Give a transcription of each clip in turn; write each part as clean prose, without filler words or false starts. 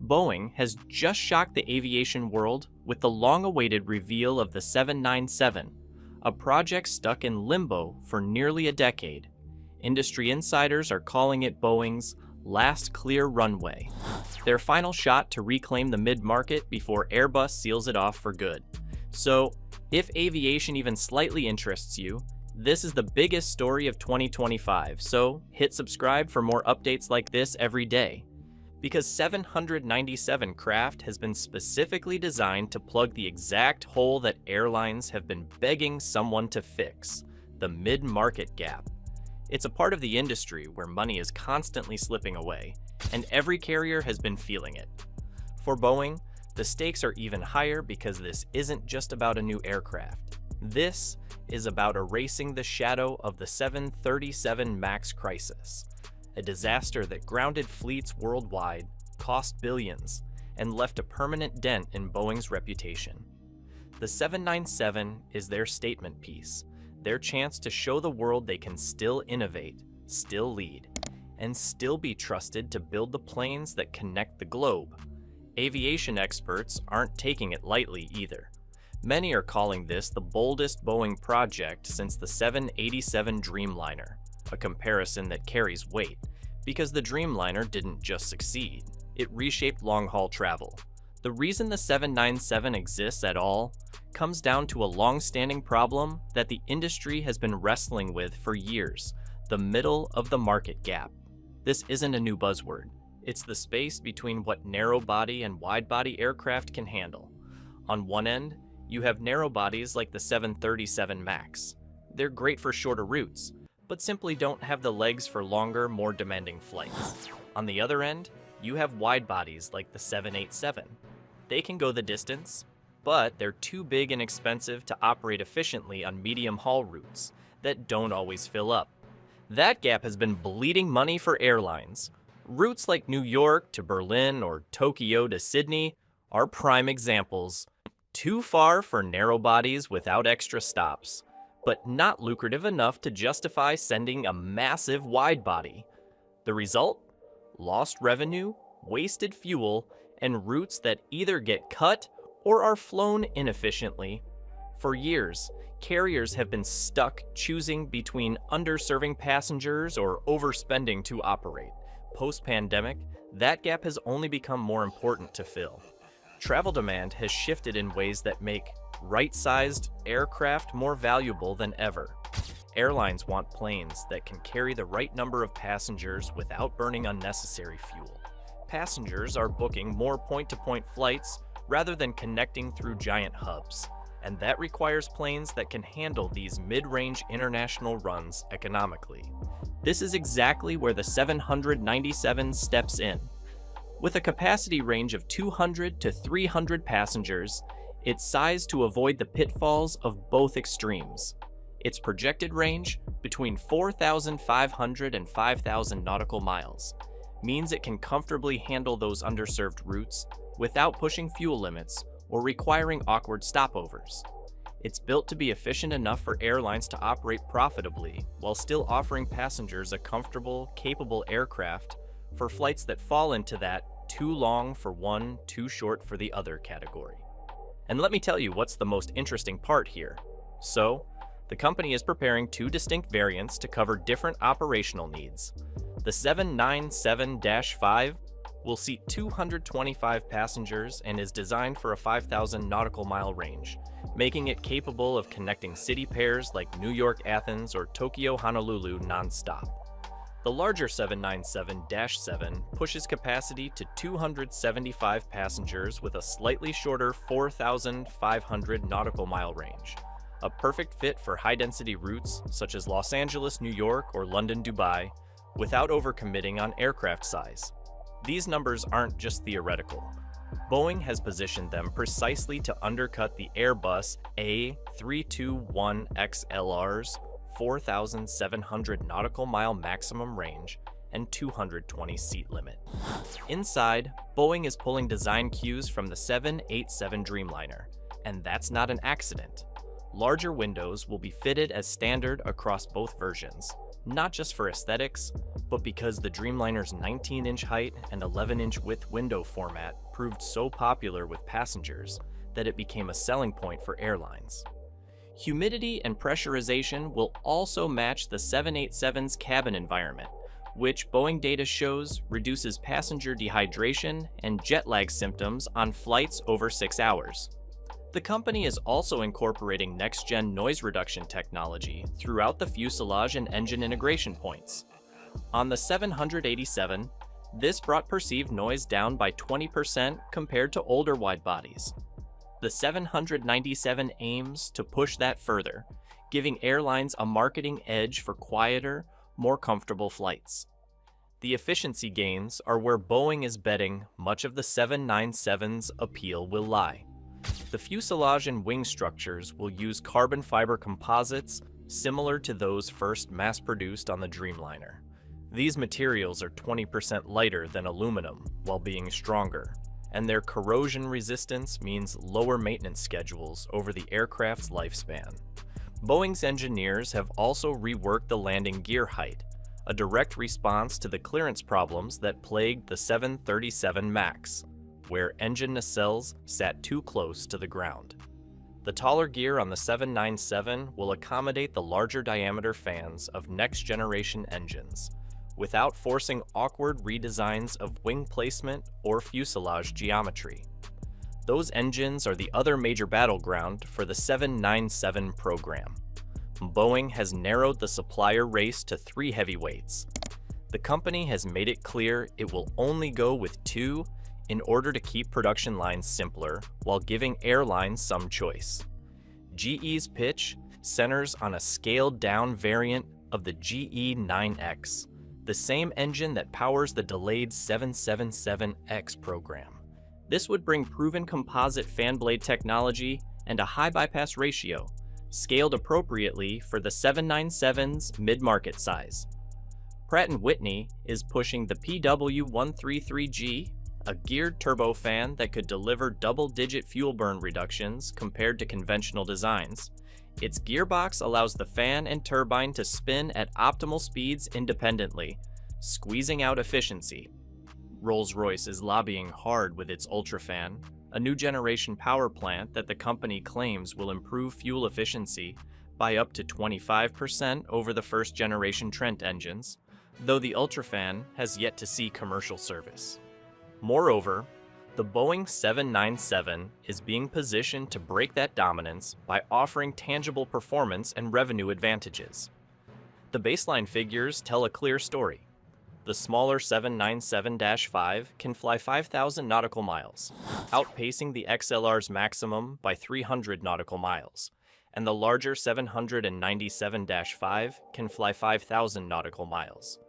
Boeing has just shocked the aviation world with the long-awaited reveal of the 797, a project stuck in limbo for nearly a decade. Industry insiders are calling it Boeing's last clear runway, their final shot to reclaim the mid-market before Airbus seals it off for good. So, if aviation even slightly interests you, this is the biggest story of 2025, so hit subscribe for more updates like this every day. Because 797 craft has been specifically designed to plug the exact hole that airlines have been begging someone to fix, the mid-market gap. It's a part of the industry where money is constantly slipping away, and every carrier has been feeling it. For Boeing, the stakes are even higher because this isn't just about a new aircraft. This is about erasing the shadow of the 737 MAX crisis, a disaster that grounded fleets worldwide, cost billions, and left a permanent dent in Boeing's reputation. The 797 is their statement piece, their chance to show the world they can still innovate, still lead, and still be trusted to build the planes that connect the globe. Aviation experts aren't taking it lightly either. Many are calling this the boldest Boeing project since the 787 Dreamliner, a comparison that carries weight, because the Dreamliner didn't just succeed, it reshaped long-haul travel. The reason the 797 exists at all comes down to a long-standing problem that the industry has been wrestling with for years, the middle of the market gap. This isn't a new buzzword. It's the space between what narrow-body and wide-body aircraft can handle. On one end, you have narrow bodies like the 737 MAX. They're great for shorter routes, but simply don't have the legs for longer, more demanding flights. On the other end, you have wide bodies like the 787. They can go the distance, but they're too big and expensive to operate efficiently on medium-haul routes that don't always fill up. That gap has been bleeding money for airlines. Routes like New York to Berlin or Tokyo to Sydney are prime examples. Too far for narrow bodies without extra stops, but not lucrative enough to justify sending a massive wide body. The result? Lost revenue, wasted fuel, and routes that either get cut or are flown inefficiently. For years, carriers have been stuck choosing between underserving passengers or overspending to operate. Post-pandemic, that gap has only become more important to fill. Travel demand has shifted in ways that make right-sized aircraft more valuable than ever. Airlines want planes that can carry the right number of passengers without burning unnecessary fuel. Passengers are booking more point-to-point flights rather than connecting through giant hubs, and that requires planes that can handle these mid-range international runs economically. This is exactly where the 797 steps in. With a capacity range of 200 to 300 passengers, it's sized to avoid the pitfalls of both extremes. Its projected range, between 4,500 and 5,000 nautical miles, means it can comfortably handle those underserved routes without pushing fuel limits or requiring awkward stopovers. It's built to be efficient enough for airlines to operate profitably while still offering passengers a comfortable, capable aircraft for flights that fall into that too long for one, too short for the other category. And let me tell you what's the most interesting part here. So, the company is preparing two distinct variants to cover different operational needs. The 797-5 will seat 225 passengers and is designed for a 5,000 nautical mile range, making it capable of connecting city pairs like New York-Athens or Tokyo-Honolulu nonstop. The larger 797-7 pushes capacity to 275 passengers with a slightly shorter 4,500 nautical mile range, a perfect fit for high-density routes such as Los Angeles, New York, or London, Dubai, without overcommitting on aircraft size. These numbers aren't just theoretical. Boeing has positioned them precisely to undercut the Airbus A321XLR's 4,700 nautical mile maximum range and 220 seat limit. Inside, Boeing is pulling design cues from the 787 Dreamliner, and that's not an accident. Larger windows will be fitted as standard across both versions. not just for aesthetics, but because the Dreamliner's 19-inch height and 11-inch width window format proved so popular with passengers that it became a selling point for airlines. Humidity and pressurization will also match the 787's cabin environment, which Boeing data shows reduces passenger dehydration and jet lag symptoms on flights over 6 hours. The company is also incorporating next-gen noise reduction technology throughout the fuselage and engine integration points. On the 787, this brought perceived noise down by 20% compared to older wide-bodies. The 797 aims to push that further, giving airlines a marketing edge for quieter, more comfortable flights. The efficiency gains are where Boeing is betting much of the 797's appeal will lie. The fuselage and wing structures will use carbon fiber composites similar to those first mass-produced on the Dreamliner. These materials are 20% lighter than aluminum while being stronger, and their corrosion resistance means lower maintenance schedules over the aircraft's lifespan. Boeing's engineers have also reworked the landing gear height, a direct response to the clearance problems that plagued the 737 MAX, where engine nacelles sat too close to the ground. The taller gear on the 797 will accommodate the larger diameter fans of next-generation engines, without forcing awkward redesigns of wing placement or fuselage geometry. Those engines are the other major battleground for the 797 program. Boeing has narrowed the supplier race to 3 heavyweights. The company has made it clear it will only go with 2 in order to keep production lines simpler while giving airlines some choice. GE's pitch centers on a scaled-down variant of the GE9X, the same engine that powers the delayed 777X program. This would bring proven composite fan blade technology and a high bypass ratio, scaled appropriately for the 797's mid-market size. Pratt & Whitney is pushing the PW133G, a geared turbofan that could deliver double-digit fuel burn reductions compared to conventional designs. Its gearbox allows the fan and turbine to spin at optimal speeds independently, squeezing out efficiency. Rolls-Royce is lobbying hard with its UltraFan, a new generation power plant that the company claims will improve fuel efficiency by up to 25% over the first-generation Trent engines, though the UltraFan has yet to see commercial service. Moreover, the Boeing 797 is being positioned to break that dominance by offering tangible performance and revenue advantages. The baseline figures tell a clear story. The smaller 797-5 can fly 5,000 nautical miles, outpacing the XLR's maximum by 300 nautical miles, and the larger 797-5 can fly 5,000 nautical miles,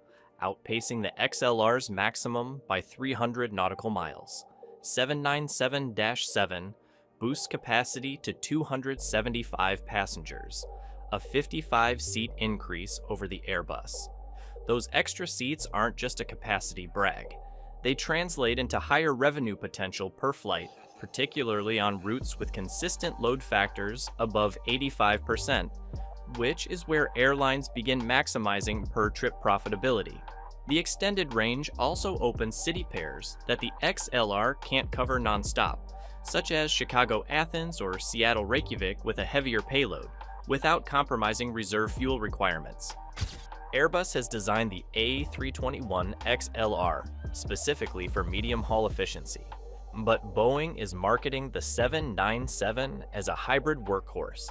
outpacing the XLR's maximum by 300 nautical miles. 797-7 boosts capacity to 275 passengers, a 55-seat increase over the Airbus. Those extra seats aren't just a capacity brag. They translate into higher revenue potential per flight, particularly on routes with consistent load factors above 85%, which is where airlines begin maximizing per-trip profitability. The extended range also opens city pairs that the XLR can't cover nonstop, such as Chicago-Athens or Seattle-Reykjavik with a heavier payload, without compromising reserve fuel requirements. Airbus has designed the A321XLR specifically for medium-haul efficiency, but Boeing is marketing the 797 as a hybrid workhorse.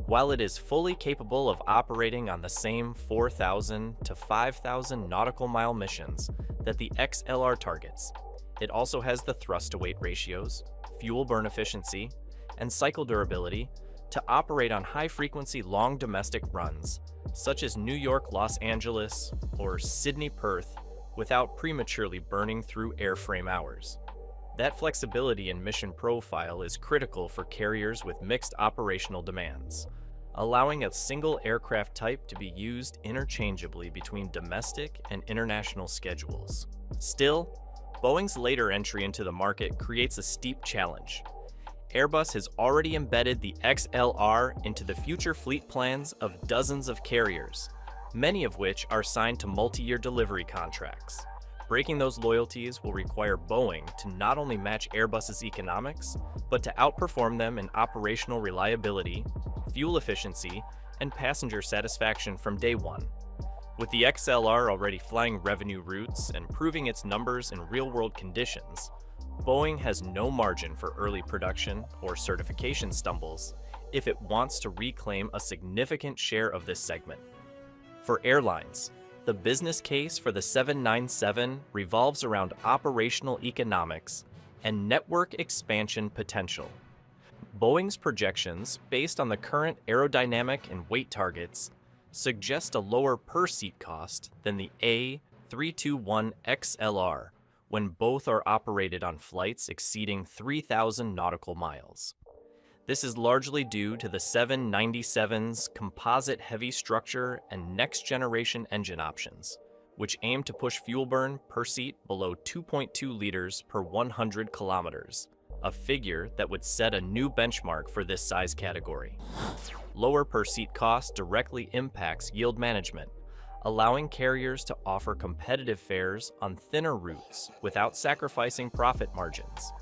While it is fully capable of operating on the same 4,000 to 5,000 nautical mile missions that the XLR targets, it also has the thrust-to-weight ratios, fuel burn efficiency, and cycle durability to operate on high-frequency long domestic runs, such as New York-Los Angeles or Sydney-Perth, without prematurely burning through airframe hours. That flexibility in mission profile is critical for carriers with mixed operational demands, allowing a single aircraft type to be used interchangeably between domestic and international schedules. Still, Boeing's later entry into the market creates a steep challenge. Airbus has already embedded the XLR into the future fleet plans of dozens of carriers, many of which are signed to multi-year delivery contracts. Breaking those loyalties will require Boeing to not only match Airbus's economics, but to outperform them in operational reliability, fuel efficiency, and passenger satisfaction from day one. With the XLR already flying revenue routes and proving its numbers in real-world conditions, Boeing has no margin for early production or certification stumbles if it wants to reclaim a significant share of this segment. For airlines, the business case for the 797 revolves around operational economics and network expansion potential. Boeing's projections, based on the current aerodynamic and weight targets, suggest a lower per-seat cost than the A321XLR when both are operated on flights exceeding 3,000 nautical miles. This is largely due to the 797's composite heavy structure and next-generation engine options, which aim to push fuel burn per seat below 2.2 liters per 100 kilometers, a figure that would set a new benchmark for this size category. Lower per-seat cost directly impacts yield management, allowing carriers to offer competitive fares on thinner routes without sacrificing profit margins.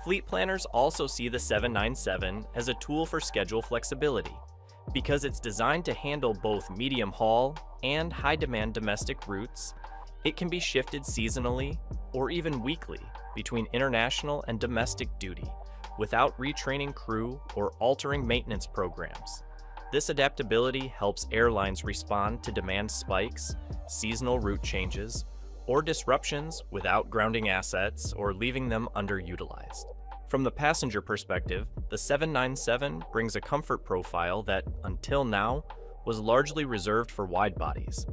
Fleet planners also see the 797 as a tool for schedule flexibility, because it's designed to handle both medium-haul and high-demand domestic routes. It can be shifted seasonally or even weekly between international and domestic duty without retraining crew or altering maintenance programs. This adaptability helps airlines respond to demand spikes, seasonal route changes, or disruptions without grounding assets or leaving them underutilized. From the passenger perspective, the 797 brings a comfort profile that, until now, was largely reserved for wide bodies.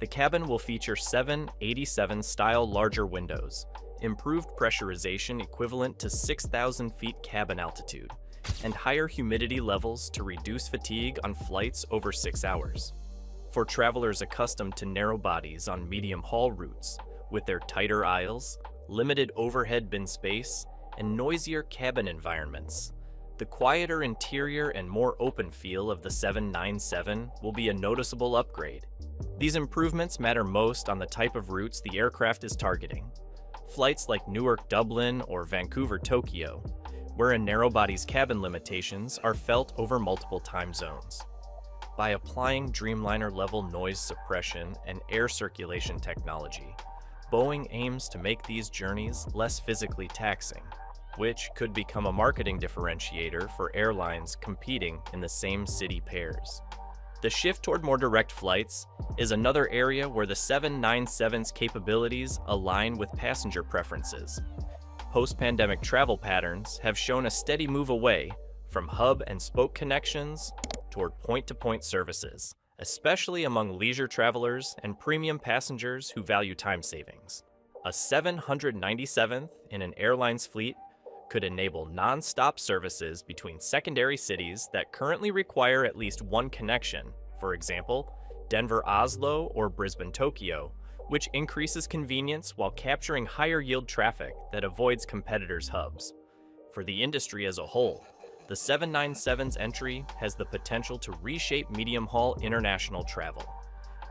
The cabin will feature 787-style larger windows, improved pressurization equivalent to 6,000 feet cabin altitude, and higher humidity levels to reduce fatigue on flights over 6 hours. For travelers accustomed to narrow bodies on medium-haul routes, with their tighter aisles, limited overhead bin space, and noisier cabin environments, the quieter interior and more open feel of the 797 will be a noticeable upgrade. These improvements matter most on the type of routes the aircraft is targeting. Flights like Newark-Dublin or Vancouver-Tokyo, wherein narrow-body's cabin limitations are felt over multiple time zones. By applying Dreamliner-level noise suppression and air circulation technology, Boeing aims to make these journeys less physically taxing, which could become a marketing differentiator for airlines competing in the same city pairs. The shift toward more direct flights is another area where the 797's capabilities align with passenger preferences. Post-pandemic travel patterns have shown a steady move away from hub and spoke connections toward point-to-point services, especially among leisure travelers and premium passengers who value time savings. A 797th in an airline's fleet could enable non-stop services between secondary cities that currently require at least one connection, for example, Denver-Oslo or Brisbane-Tokyo, which increases convenience while capturing higher yield traffic that avoids competitors' hubs. For the industry as a whole, the 797's entry has the potential to reshape medium-haul international travel.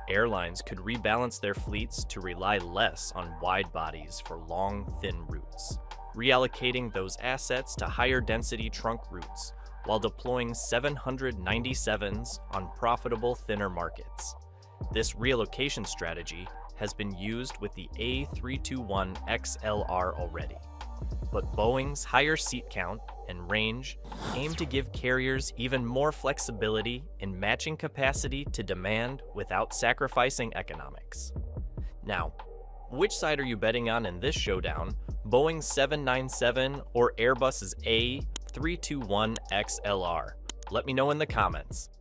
Airlines could rebalance their fleets to rely less on wide bodies for long, thin routes, reallocating those assets to higher-density trunk routes while deploying 797s on profitable, thinner markets. This reallocation strategy has been used with the A321XLR already. But Boeing's higher seat count and range aim to give carriers even more flexibility in matching capacity to demand without sacrificing economics. Now, which side are you betting on in this showdown, Boeing's 797 or Airbus's A321XLR? Let me know in the comments.